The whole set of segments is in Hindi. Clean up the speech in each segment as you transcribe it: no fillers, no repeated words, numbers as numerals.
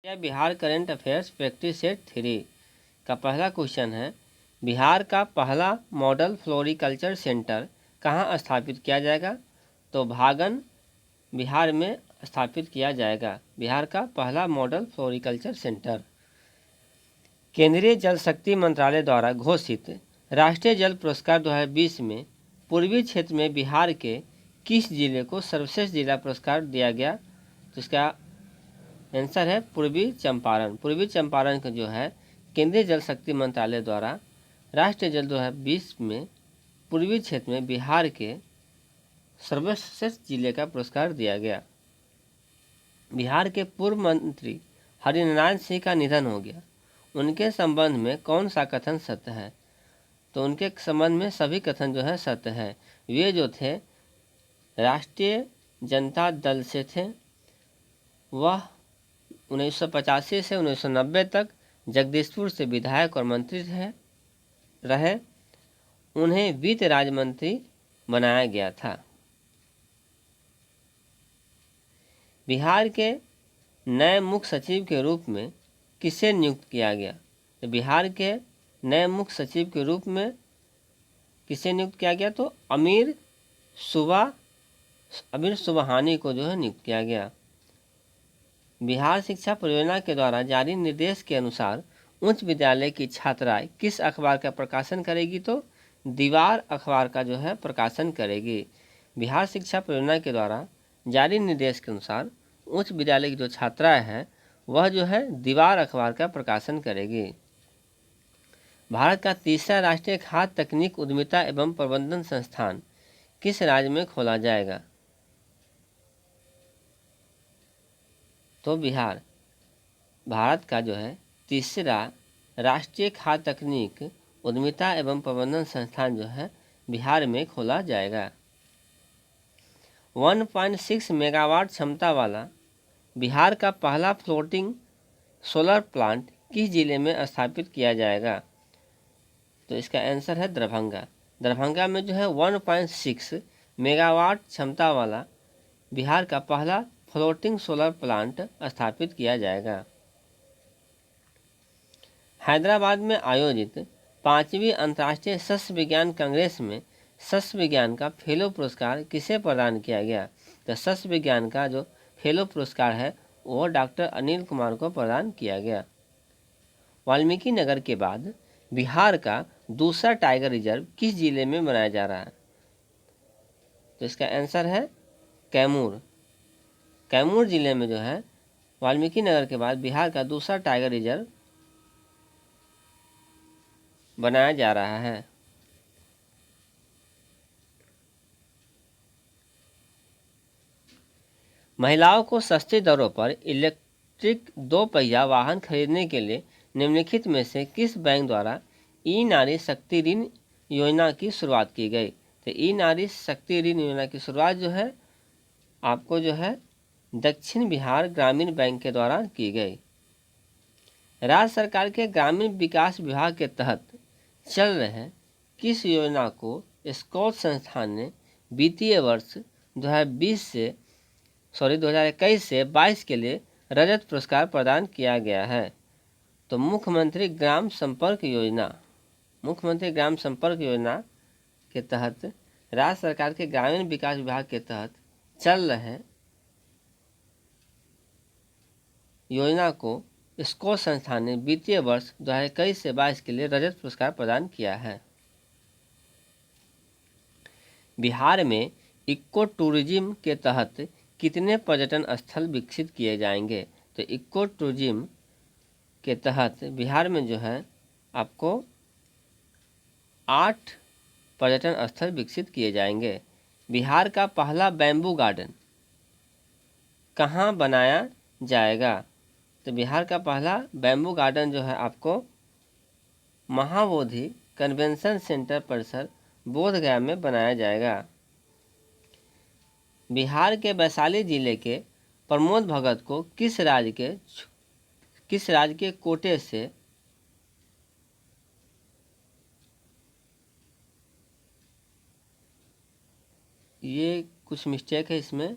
यह Bihar current affairs practice set 3 का पहला क्वेश्चन है। बिहार का पहला मॉडल फ्लोरिकल्चर सेंटर कहाँ स्थापित किया जाएगा? तो भागन बिहार में स्थापित किया जाएगा। बिहार का पहला मॉडल फ्लोरिकल्चर सेंटर। केंद्रीय जल शक्ति मंत्रालय द्वारा घोषित राष्ट्रीय जल पुरस्कार 2020 में पूर्वी क्षेत्र में बिहार के किस जिले को सर्वश्रेष्ठ जिला पुरस्कार दिया गया? तो इसका आंसर है पूर्वी चंपारण। पूर्वी चंपारण का जो है केंद्रीय जल शक्ति मंत्रालय द्वारा राष्ट्रीय जल 2020 में पूर्वी क्षेत्र में बिहार के सर्वश्रेष्ठ जिले का पुरस्कार दिया गया। बिहार के पूर्व मंत्री हरिनारायण सिंह का निधन हो गया। उनके संबंध में कौन सा कथन सत्य है? तो उनके संबंध में सभी कथन जो है सत्य है। वे जो थे राष्ट्रीय जनता दल से थे। वह 1985 से 1990 तक जगदीशपुर से विधायक और मंत्री रहे। उन्हें वित्त राज्य मंत्री बनाया गया था। बिहार के नए मुख्य सचिव के रूप में किसे नियुक्त किया गया? तो बिहार के नए मुख्य सचिव के रूप में किसे नियुक्त किया गया? तो अमीर सुबहानी को जो है नियुक्त किया गया। बिहार शिक्षा परियोजना के द्वारा जारी निर्देश के अनुसार उच्च विद्यालय की छात्राएं किस अखबार का प्रकाशन करेगी? तो दीवार अखबार का जो है प्रकाशन करेगी। बिहार शिक्षा परियोजना के द्वारा जारी निर्देश के अनुसार उच्च विद्यालय की जो छात्राएं हैं वह जो है दीवार अखबार का प्रकाशन करेगी। भारत का तीसरा राष्ट्रीय खाद्य तकनीक उद्यमिता एवं प्रबंधन संस्थान किस राज्य में खोला जाएगा? तो बिहार। भारत का जो है तीसरा राष्ट्रीय खाद्य तकनीक उद्यमिता एवं प्रबंधन संस्थान जो है बिहार में खोला जाएगा। 1.6 मेगावाट क्षमता वाला बिहार का पहला फ्लोटिंग सोलर प्लांट किस जिले में स्थापित किया जाएगा? तो इसका आंसर है दरभंगा। दरभंगा में जो है 1.6 मेगावाट क्षमता वाला बिहार का पहला फ्लोटिंग सोलर प्लांट स्थापित किया जाएगा। हैदराबाद में आयोजित 5वीं अंतर्राष्ट्रीय सस्य विज्ञान कांग्रेस में सस्य विज्ञान का फेलो पुरस्कार किसे प्रदान किया गया? तो सस्य विज्ञान का जो फेलो पुरस्कार है वो डॉक्टर अनिल कुमार को प्रदान किया गया। वाल्मीकि नगर के बाद बिहार का दूसरा टाइगर रिजर्व किस जिले में बनाया जा रहा है? तो इसका आंसर है कैमूर। कैमूर जिले में जो है वाल्मीकि नगर के बाद बिहार का दूसरा टाइगर रिजर्व बनाया जा रहा है। महिलाओं को सस्ते दरों पर इलेक्ट्रिक 2 पहिया वाहन खरीदने के लिए निम्नलिखित में से किस बैंक द्वारा ई नारी शक्ति ऋण योजना की शुरुआत की गई? तो ई नारी शक्ति ऋण योजना की शुरुआत जो है आपको जो है दक्षिण बिहार ग्रामीण बैंक के द्वारा की गई। राज्य सरकार के ग्रामीण विकास विभाग के तहत चल रहे किस योजना को स्कॉट संस्थान ने वित्तीय वर्ष 2021 से 22 के लिए रजत पुरस्कार प्रदान किया गया है? तो मुख्यमंत्री ग्राम संपर्क योजना। मुख्यमंत्री ग्राम संपर्क योजना के तहत राज्य सरकार के ग्रामीण विकास विभाग के तहत चल रहे योजना को स्कॉट संस्थान ने वित्तीय वर्ष 2021 से 22 के लिए रजत पुरस्कार प्रदान किया है। बिहार में इको टूरिज्म के तहत कितने पर्यटन स्थल विकसित किए जाएंगे? तो इको टूरिज्म के तहत बिहार में जो है आपको 8 पर्यटन स्थल विकसित किए जाएंगे। बिहार का पहला बैम्बू गार्डन कहाँ बनाया जाएगा? तो बिहार का पहला बैम्बू गार्डन जो है आपको महाबोधि कन्वेंशन सेंटर परिसर बोधगया में बनाया जाएगा। बिहार के वैशाली जिले के प्रमोद भगत को किस राज्य के कोटे से ये कुछ मिस्टेक है इसमें।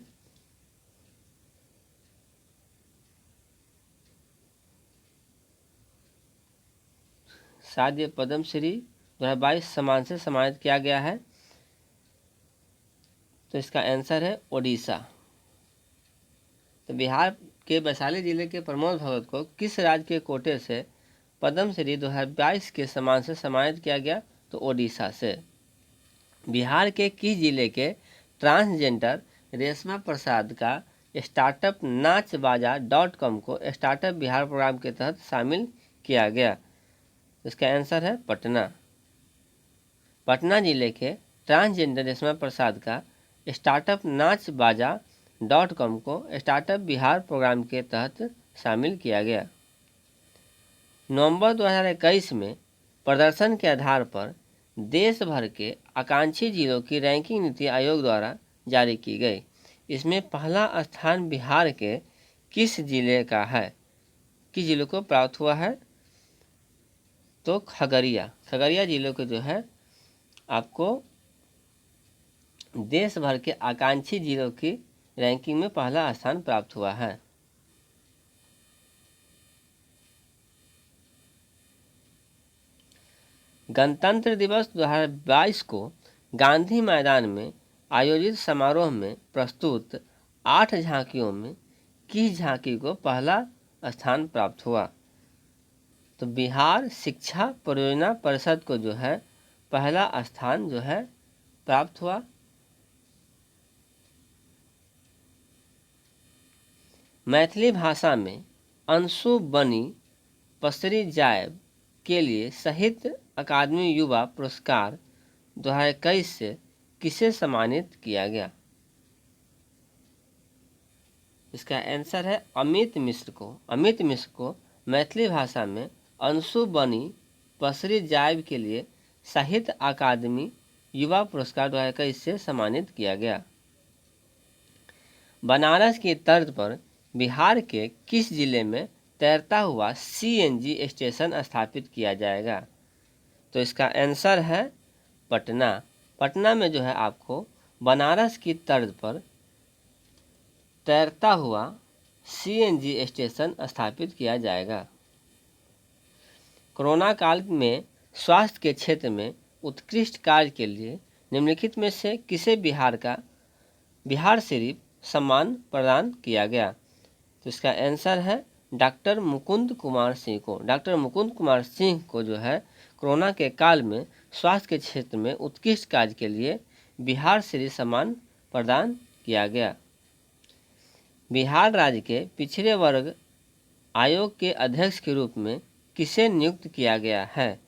शायद ये पद्मश्री 2022 सम्मान से सम्मानित किया गया है। तो इसका आंसर है ओडिशा। तो बिहार के वैशाली जिले के प्रमोद भगत को किस राज्य के कोटे से पद्मश्री 2022 के सम्मान से सम्मानित किया गया? तो ओडिशा से। बिहार के किस जिले के ट्रांसजेंडर रेशमा प्रसाद का स्टार्टअप नाचबाजा.com को स्टार्टअप बिहार प्रोग्राम के तहत शामिल किया गया? इसका आंसर है पटना। पटना जिले के ट्रांसजेंडर रेशमा प्रसाद का स्टार्टअप नाचबाजा.com को स्टार्टअप बिहार प्रोग्राम के तहत शामिल किया गया। नवंबर 2021 में प्रदर्शन के आधार पर देश भर के आकांक्षी जिलों की रैंकिंग नीति आयोग द्वारा जारी की गई। इसमें पहला स्थान बिहार के किस जिले का है? किस जिले को प्राप्त हुआ है? तो खगड़िया जिले को जो है आपको देश भर के आकांक्षी जिलों की रैंकिंग में पहला स्थान प्राप्त हुआ है। गणतंत्र दिवस 2022 को गांधी मैदान में आयोजित समारोह में प्रस्तुत 8 झांकियों में किस झांकी को पहला स्थान प्राप्त हुआ? तो बिहार शिक्षा परियोजना परिषद को जो है पहला स्थान जो है प्राप्त हुआ। मैथिली भाषा में अंशु बनी पसरी जायब के लिए साहित्य अकादमी युवा पुरस्कार 2021 से किसे सम्मानित किया गया? इसका आंसर है अमित मिश्र को। अमित मिश्र को मैथिली भाषा में अंशु बनी पसरी जायब के लिए साहित्य अकादमी युवा पुरस्कार 2021 से सम्मानित किया गया। बनारस की तर्ज पर बिहार के किस जिले में तैरता हुआ सीएनजी स्टेशन स्थापित किया जाएगा? तो इसका आंसर है पटना। पटना में जो है आपको बनारस की तर्ज पर तैरता हुआ सीएनजी स्टेशन स्थापित किया जाएगा। कोरोना काल में स्वास्थ्य के क्षेत्र में उत्कृष्ट कार्य के लिए निम्नलिखित में से किसे बिहार शरीफ सम्मान प्रदान किया गया? तो इसका आंसर है डॉक्टर मुकुंद कुमार सिंह को। डॉक्टर मुकुंद कुमार सिंह को जो है कोरोना के काल में स्वास्थ्य के क्षेत्र में उत्कृष्ट कार्य के लिए बिहार शरीफ सम्मान प्रदान किया गया। बिहार राज्य के पिछड़े वर्ग आयोग के अध्यक्ष के रूप में किसे नियुक्त किया गया है?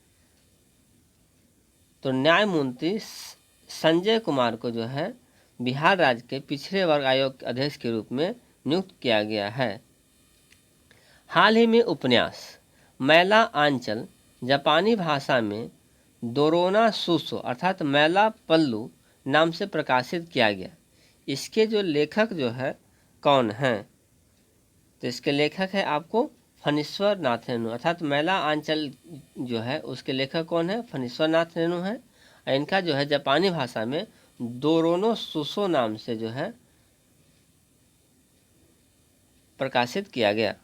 तो न्यायमूर्ति संजय कुमार को जो है बिहार राज्य के पिछड़े वर्ग आयोग के अध्यक्ष के रूप में नियुक्त किया गया है। हाल ही में उपन्यास मैला आंचल जापानी भाषा में दोरोना सुसो अर्थात मैला पल्लू नाम से प्रकाशित किया गया। इसके जो लेखक जो है कौन हैं? तो इसके लेखक है आपको फणीश्वर नाथ रेणु अर्थात मैला आंचल जो है उसके लेखक कौन है? फणीश्वर नाथ रेणु है। इनका जो है जापानी भाषा में दोरोनो सुसो नाम से जो है प्रकाशित किया गया।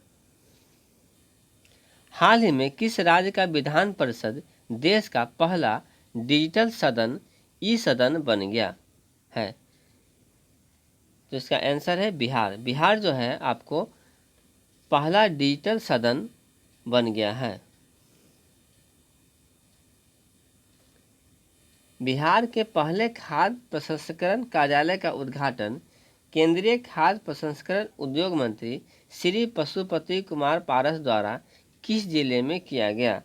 हाल ही में किस राज्य का विधान परिषद देश का पहला डिजिटल सदन ई-सदन बन गया है? तो इसका आंसर है बिहार। बिहार जो है आपको पहला डिजिटल सदन बन गया है। बिहार के पहले खाद्य प्रसंस्करण कार्यालय का उद्घाटन केंद्रीय खाद्य प्रसंस्करण उद्योग मंत्री श्री पशुपति कुमार पारस द्वारा किस जिले में किया गया?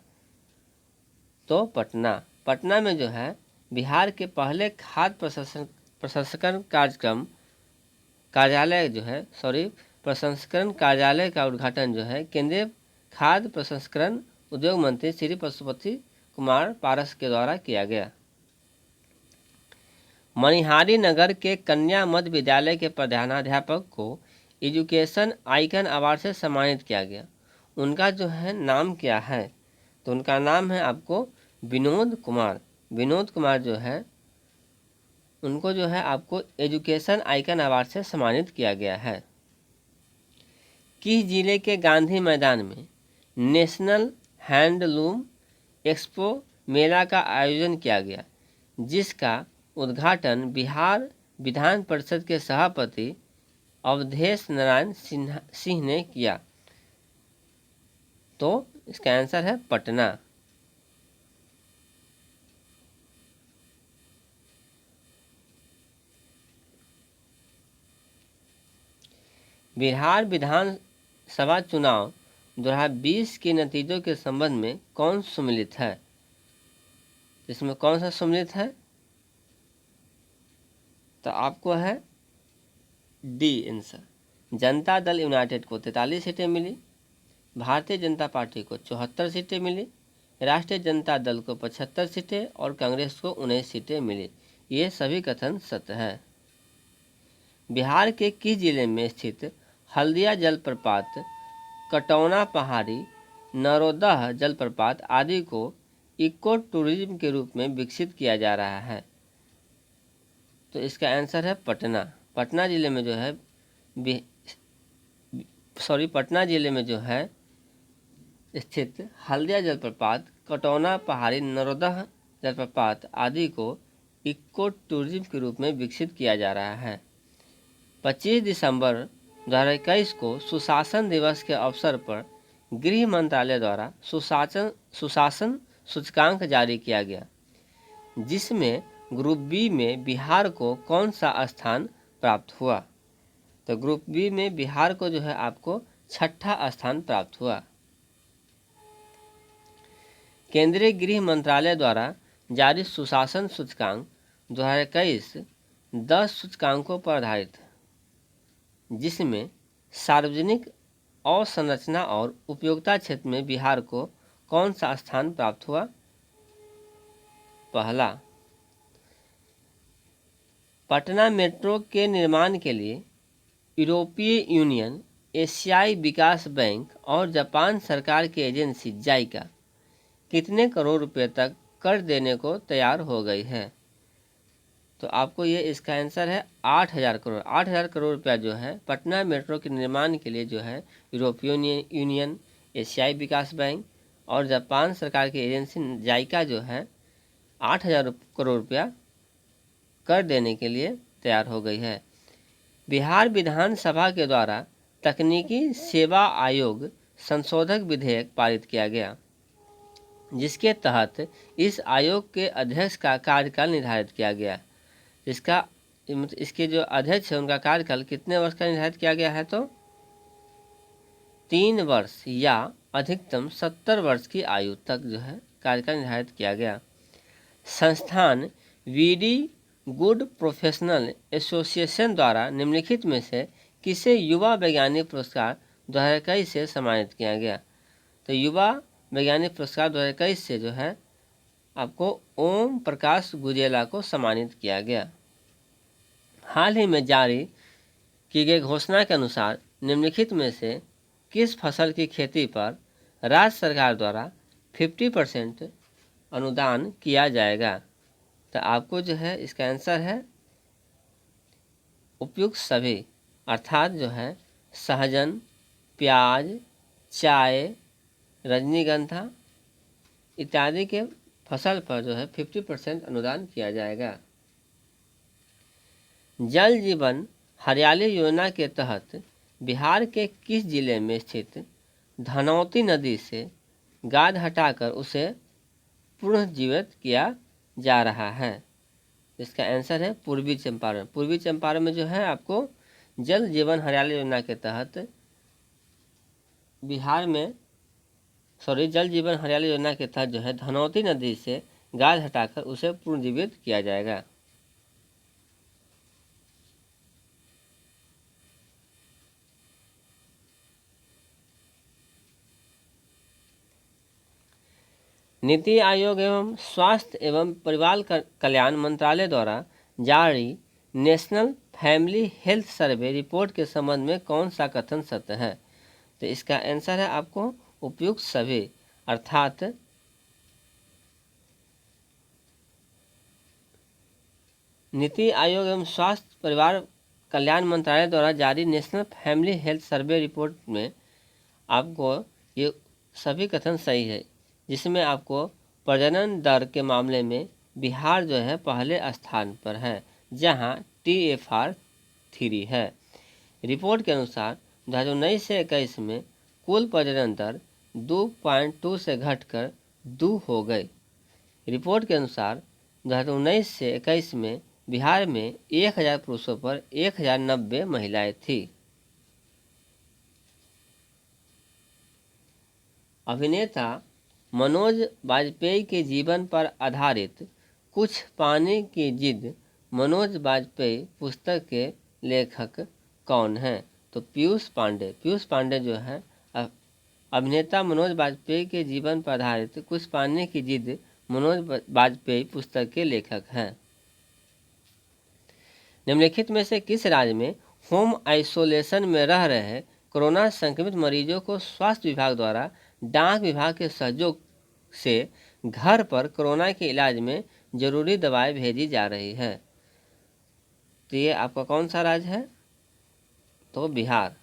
तो पटना। पटना में जो है बिहार के पहले खाद्य प्रसंस्करण प्रसंस्करण कार्यालय का उद्घाटन जो है केंद्रीय खाद्य प्रसंस्करण उद्योग मंत्री श्री पशुपति कुमार पारस के द्वारा किया गया। मनिहारी नगर के कन्या मध्य विद्यालय के प्रधानाध्यापक को एजुकेशन आइकन अवार्ड से सम्मानित किया गया। उनका जो है नाम क्या है? तो उनका नाम है आपको विनोद कुमार। विनोद कुमार जो है उनको जो है आपको एजुकेशन आइकन अवार्ड से सम्मानित किया गया है। किस जिले के गांधी मैदान में नेशनल हैंडलूम एक्सपो मेला का आयोजन किया गया, जिसका उद्घाटन बिहार विधान परिषद के सभापति अवधेश नारायण सिंह ने किया। तो इसका आंसर है पटना। बिहार विधानसभा चुनाव 2020 के नतीजों के संबंध में कौन सम्मिलित है? इसमें कौन सा सम्मिलित है? तो आपको है D answer. Janata Dal United को 43 सीटें मिली, भारतीय जनता पार्टी को 74 सीटें मिली, राष्ट्रीय जनता दल को 75 सीटें और कांग्रेस को 19 सीटें मिली। ये सभी कथन सत्य है। बिहार के किस जिले में स्थित हल्दिया जलप्रपात, कटौना पहाड़ी, नरोदह जलप्रपात आदि को इको टूरिज्म के रूप में विकसित किया जा रहा है? तो इसका आंसर है पटना। पटना जिले में जो है पटना जिले में जो है स्थित हल्दिया जलप्रपात, कटौना पहाड़ी, नरोदह जलप्रपात आदि को इको टूरिज्म के रूप में विकसित किया जा रहा है। 25 दिसंबर 2021 को सुशासन दिवस के अवसर पर गृह मंत्रालय द्वारा सुशासन सूचकांक जारी किया गया, जिसमें ग्रुप बी में बिहार को कौन सा स्थान प्राप्त हुआ? तो ग्रुप बी में बिहार को जो है आपको 6ठा स्थान प्राप्त हुआ। केंद्रीय गृह मंत्रालय द्वारा जारी सुशासन सूचकांक 2021 10 सूचकांकों पर आधारित है, जिसमें सार्वजनिक अवसंरचना और उपयोगिता क्षेत्र में बिहार को कौन सा स्थान प्राप्त हुआ? पहला। पटना मेट्रो के निर्माण के लिए यूरोपीय यूनियन, एशियाई विकास बैंक और जापान सरकार की एजेंसी जाइका कितने करोड़ रुपए तक कर्ज देने को तैयार हो गई है? तो आपको ये इसका आंसर है 8,000 करोड़। 8,000 करोड़ रुपया जो है पटना मेट्रो के निर्माण के लिए जो है यूरोपीय यूनियन, एशियाई विकास बैंक और जापान सरकार की एजेंसी जाइका जो है 8,000 करोड़ रुपया कर देने के लिए तैयार हो गई है। बिहार विधानसभा के द्वारा तकनीकी सेवा आयोग संशोधक विधेयक पारित किया गया, जिसके तहत इस आयोग के अध्यक्ष का कार्यकाल निर्धारित किया गया। इसके जो अध्यक्ष है उनका कार्यकाल कितने वर्ष का निर्धारित किया गया है? तो 3 वर्ष या अधिकतम 70 वर्ष की आयु तक जो है कार्यकाल निर्धारित किया गया। संस्थान वीडी गुड प्रोफेशनल एसोसिएशन द्वारा निम्नलिखित में से किसे युवा वैज्ञानिक पुरस्कार 2021 से सम्मानित किया गया? तो युवा वैज्ञानिक पुरस्कार 2021 से जो है आपको ओम प्रकाश गुजेला को सम्मानित किया गया। हाल ही में जारी की गई घोषणा के अनुसार निम्नलिखित में से किस फसल की खेती पर राज्य सरकार द्वारा 50% अनुदान किया जाएगा? तो आपको जो है इसका आंसर है उपयुक्त सभी, अर्थात जो है सहजन, प्याज, चाय, रजनीगंधा इत्यादि के फसल पर जो है 50% अनुदान किया जाएगा। जल जीवन हरियाली योजना के तहत बिहार के किस जिले में स्थित धनौती नदी से गाद हटाकर उसे पुनर्जीवित किया जा रहा है? इसका आंसर है पूर्वी चंपारण। पूर्वी चंपारण में जो है आपको जल जीवन हरियाली योजना के तहत जल जीवन हरियाली योजना के तहत जो है धनौती नदी से गाद हटाकर उसे पुनर्जीवित किया जाएगा। नीति आयोग एवं स्वास्थ्य एवं परिवार कल्याण मंत्रालय द्वारा जारी national family health survey report के संबंध में कौन सा कथन सत्य है? तो इसका आंसर है आपको उपयुक्त सभी, अर्थात नीति आयोग एवं स्वास्थ्य परिवार कल्याण मंत्रालय द्वारा जारी national family health survey report में आपको ये सभी कथन सही है, जिसमें आपको प्रजनन दर के मामले में बिहार जो है पहले स्थान पर है, जहां TFR 3 है। रिपोर्ट के अनुसार 2019 से 21 में कुल प्रजनन दर 2.2 से घटकर 2 हो गई। रिपोर्ट के अनुसार 2019 से 21 में बिहार में 1000 पुरुषों पर 1090 महिलाएं थी। अभिनेता मनोज वाजपेयी के जीवन पर आधारित कुछ पाने की जिद मनोज वाजपेयी पुस्तक के लेखक कौन हैं? तो पीयूष पांडे। पीयूष पांडे जो है अभिनेता मनोज वाजपेयी के जीवन पर आधारित कुछ पाने की जिद मनोज वाजपेयी पुस्तक के लेखक हैं। निम्नलिखित में से किस राज्य में होम आइसोलेशन में रह रहे कोरोना संक्रमित मरीजों को स्वास्थ्य विभाग द्वारा डाक विभाग के सहयोग से घर पर कोरोना के इलाज में जरूरी दवाएं भेजी जा रही है? तो ये आपका कौन सा राज्य है? तो बिहार।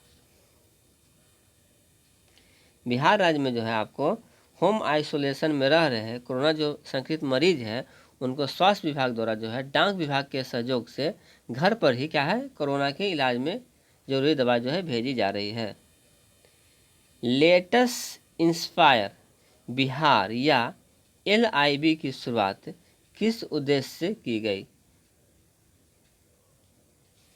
बिहार राज्य में जो है आपको होम आइसोलेशन में रह रहे कोरोना जो संक्रमित मरीज है उनको स्वास्थ्य विभाग द्वारा जो है डाक विभाग के सहयोग से घर पर ही क्या है कोरोना के इलाज में जरूरी दवा जो है भेजी जा रही है। लेटेस्ट इंस्पायर बिहार या LIB की शुरुआत किस उद्देश्य से की गई?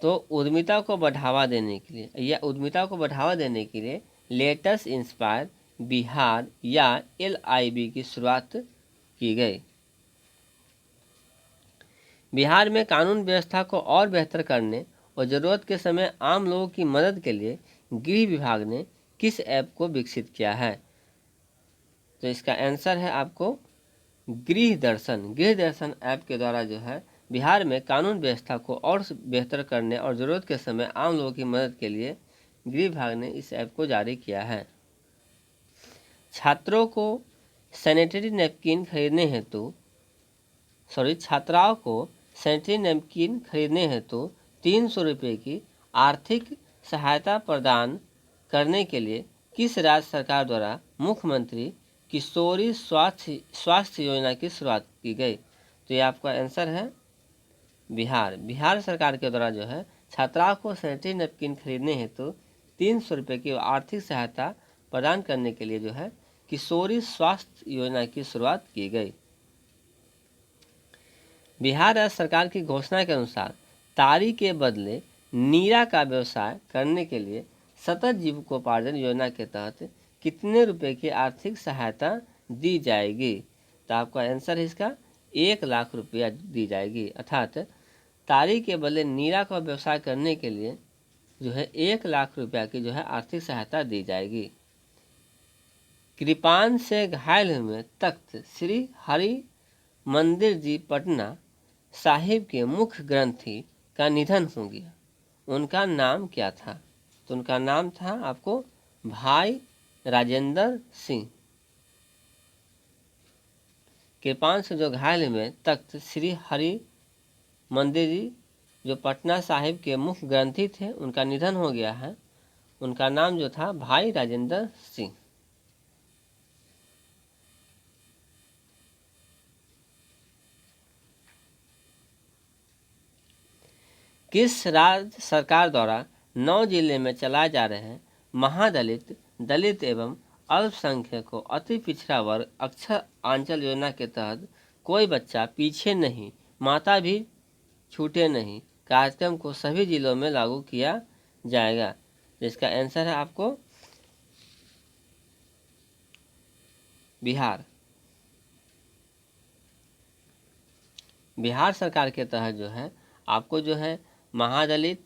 तो उद्यमिता को बढ़ावा देने के लिए या उद्यमिता को बढ़ावा देने के लिए लेटेस्ट इंस्पायर बिहार या LIB की शुरुआत की गई। बिहार में कानून व्यवस्था को और बेहतर करने और ज़रूरत के समय आम लोगों की मदद के लिए गृह विभाग ने किस ऐप को विकसित किया है? तो इसका आंसर है आपको गृह दर्शन। गृह दर्शन ऐप के द्वारा जो है बिहार में कानून व्यवस्था को और बेहतर करने और ज़रूरत के समय आम लोगों की मदद के लिए गृह विभाग ने इस ऐप को जारी किया है। छात्राओं को सैनिटरी नैपकिन खरीदने हेतु 300 रुपये की आर्थिक सहायता प्रदान करने के लिए किस राज्य सरकार द्वारा मुख्यमंत्री किशोरी स्वास्थ्य योजना की शुरुआत की गई? तो ये आपका आंसर है बिहार। बिहार सरकार के द्वारा जो है छात्राओं को सैनिटरी नैपकिन खरीदने हेतु 300 रुपये की आर्थिक सहायता प्रदान करने के लिए जो है किशोरी स्वास्थ्य योजना की शुरुआत की गई। बिहार राज्य सरकार की घोषणा के अनुसार तारी के बदले नीरा का व्यवसाय करने के लिए सतत जीविकोपार्जन योजना के तहत कितने रुपए की आर्थिक सहायता दी जाएगी? तो आपका आंसर है इसका 1 लाख रुपया दी जाएगी। अर्थात तारी के बदले नीरा का व्यवसाय करने के लिए जो है 1 लाख रुपया की जो है आर्थिक सहायता दी जाएगी। कृपान से घायल हुए तख्त श्री हरि मंदिर जी पटना साहिब के मुख्य ग्रंथी का निधन हो गया, उनका नाम क्या था? तो उनका नाम था आपको भाई राजेंद्र सिंह। कृपान से जो घायल हुए तख्त श्री हरि मंदिर जी जो पटना साहिब के मुख्य ग्रंथी थे उनका निधन हो गया है, उनका नाम जो था भाई राजेंद्र सिंह। किस राज्य सरकार द्वारा 9 जिले में चलाए जा रहे हैं महादलित दलित एवं अल्पसंख्यकों अति पिछड़ा वर्ग अक्षर आंचल योजना के तहत कोई बच्चा पीछे नहीं माता भी छूटे नहीं कार्यक्रम को सभी जिलों में लागू किया जाएगा? जिसका आंसर है आपको बिहार। बिहार सरकार के तहत जो है आपको जो है महादलित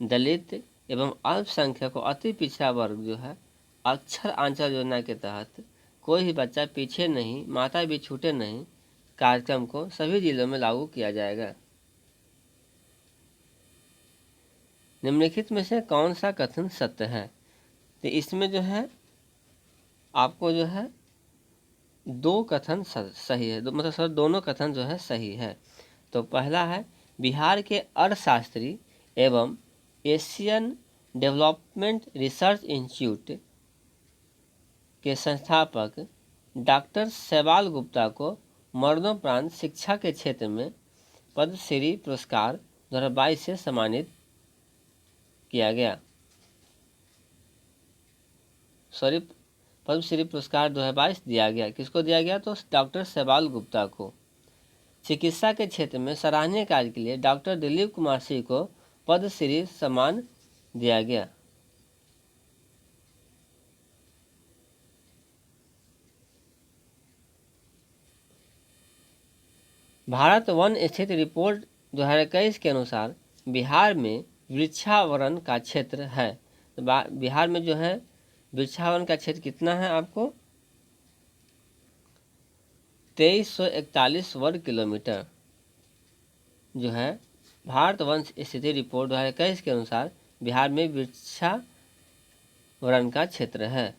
दलित एवं अल्पसंख्यकों अति पिछड़ा वर्ग जो है अक्षर आंचल योजना के तहत कोई भी बच्चा पीछे नहीं माता भी छूटे नहीं कार्यक्रम को सभी जिलों में लागू किया जाएगा। निम्नलिखित में से कौन सा कथन सत्य है? तो इसमें जो है आपको जो है 2 कथन सही है, मतलब सर दोनों कथन जो है सही है। तो पहला है बिहार के अर्थशास्त्री एवं एशियन डेवलपमेंट रिसर्च इंस्टीट्यूट के संस्थापक डॉक्टर शैवाल गुप्ता को मरणोपरांत शिक्षा के क्षेत्र में पद्मश्री पुरस्कार 2022 से सम्मानित किया गया। पद्मश्री पुरस्कार 2022 दिया गया। किसको दिया गया? तो डॉक्टर शैवाल गुप्ता को। चिकित्सा के क्षेत्र में सराहनीय कार्य के लिए डॉक्टर दिलीप कुमार सिंह को पद्मश्री सम्मान दिया गया। भारत वन स्थित रिपोर्ट 2021 के अनुसार बिहार में वृक्षावरण का क्षेत्र है। तो बिहार में जो है वृक्षावरण का क्षेत्र कितना है आपको? 2341 वर्ग किलोमीटर जो है भारत वन स्थिति रिपोर्ट 2021 के अनुसार बिहार में वृक्षावरण का क्षेत्र है।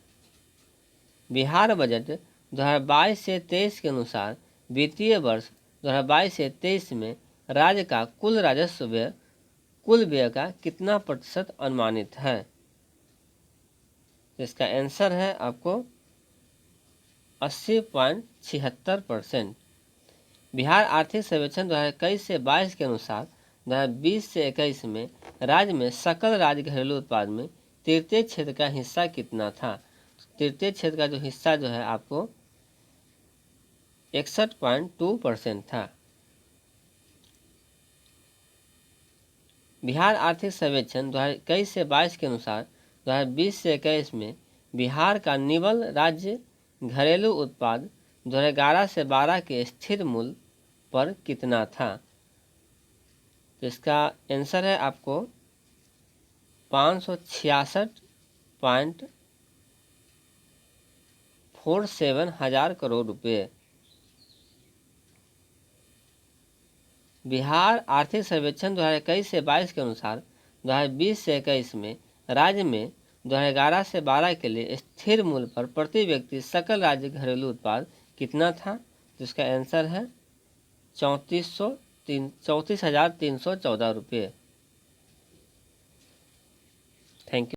बिहार बजट 2022 से 23 के अनुसार वित्तीय वर्ष 2022 से 23 में राज्य का कुल राजस्व व्यय कुल व्यय का कितना प्रतिशत अनुमानित है? इसका आंसर है आपको 80.76%। बिहार आर्थिक सर्वेक्षण 2021 से 22 के अनुसार 2020 से 21 में राज्य में सकल राज्य घरेलू उत्पाद में तृतीय क्षेत्र का हिस्सा कितना था? तृतीय क्षेत्र का जो हिस्सा जो है आपको 61.2% था। बिहार आर्थिक सर्वेक्षण 2021 से 22 के अनुसार 2020 से 21 में बिहार का निवल राज्य घरेलू उत्पाद 2011 से 12 के स्थिर मूल्य पर कितना था? तो इसका आंसर है आपको 566.47 हजार करोड़ रुपये। बिहार आर्थिक सर्वेक्षण 2021 से 22 के अनुसार 2020 से 21 में राज्य में 2011 से 12 के लिए स्थिर मूल्य पर प्रति व्यक्ति सकल राज्य घरेलू उत्पाद कितना था? तो इसका आंसर है 34,314 रुपये। Thank you.